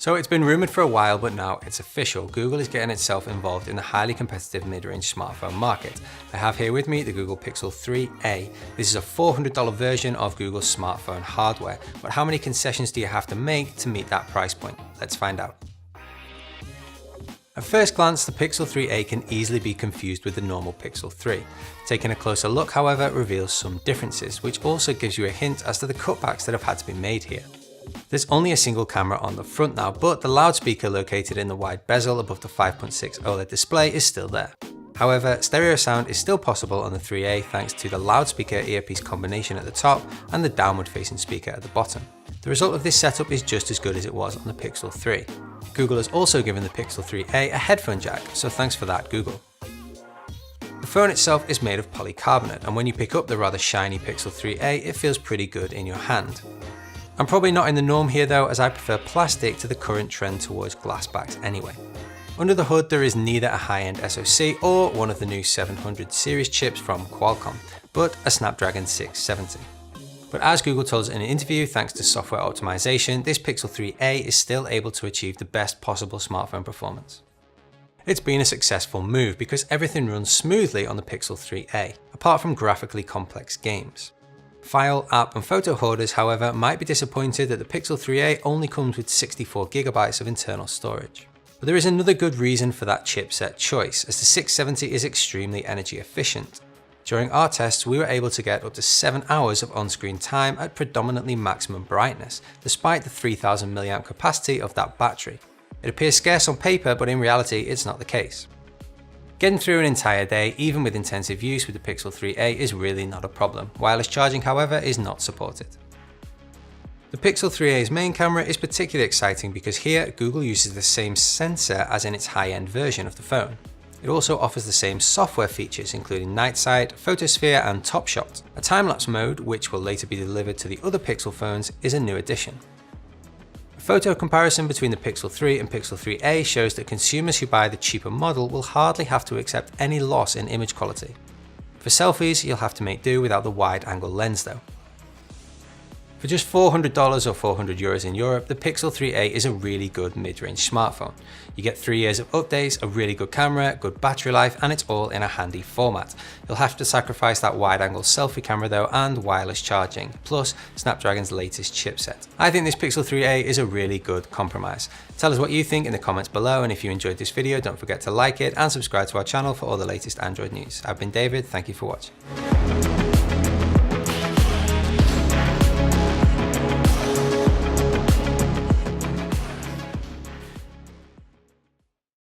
So it's been rumoured for a while, but now it's official. Google is getting itself involved in the highly competitive mid-range smartphone market. I have here with me the Google Pixel 3a. This is a $400 version of Google's smartphone hardware. But how many concessions do you have to make to meet that price point? Let's find out. At first glance, the Pixel 3a can easily be confused with the normal Pixel 3. Taking a closer look, however, reveals some differences, which also gives you a hint as to the cutbacks that have had to be made here. There's only a single camera on the front now, but the loudspeaker located in the wide bezel above the 5.6 OLED display is still there. However, stereo sound is still possible on the 3a thanks to the loudspeaker earpiece combination at the top and the downward facing speaker at the bottom. The result of this setup is just as good as it was on the Pixel 3. Google has also given the Pixel 3a a headphone jack, so thanks for that, Google. The phone itself is made of polycarbonate, and when you pick up the rather shiny Pixel 3a, it feels pretty good in your hand. I'm probably not in the norm here though, as I prefer plastic to the current trend towards glass backs anyway. Under the hood there is neither a high-end SoC or one of the new 700 series chips from Qualcomm, but a Snapdragon 670. But as Google told us in an interview, thanks to software optimization, this Pixel 3a is still able to achieve the best possible smartphone performance. It's been a successful move because everything runs smoothly on the Pixel 3a, apart from graphically complex games. File, app and photo hoarders, however, might be disappointed that the Pixel 3a only comes with 64GB of internal storage. But there is another good reason for that chipset choice, as the 670 is extremely energy efficient. During our tests, we were able to get up to 7 hours of on-screen time at predominantly maximum brightness, despite the 3000 mAh capacity of that battery. It appears scarce on paper, but in reality, it's not the case. Getting through an entire day, even with intensive use with the Pixel 3a, is really not a problem. Wireless charging, however, is not supported. The Pixel 3a's main camera is particularly exciting because here, Google uses the same sensor as in its high-end version of the phone. It also offers the same software features, including Night Sight, Photosphere and Top Shot. A time-lapse mode, which will later be delivered to the other Pixel phones, is a new addition. A photo comparison between the Pixel 3 and Pixel 3a shows that consumers who buy the cheaper model will hardly have to accept any loss in image quality. For selfies, you'll have to make do without the wide-angle lens though. For just $400 or €400 in Europe, the Pixel 3a is a really good mid-range smartphone. You get 3 years of updates, a really good camera, good battery life, and it's all in a handy format. You'll have to sacrifice that wide-angle selfie camera though and wireless charging, plus Snapdragon's latest chipset. I think this Pixel 3a is a really good compromise. Tell us what you think in the comments below, and if you enjoyed this video, don't forget to like it and subscribe to our channel for all the latest Android news. I've been David, thank you for watching.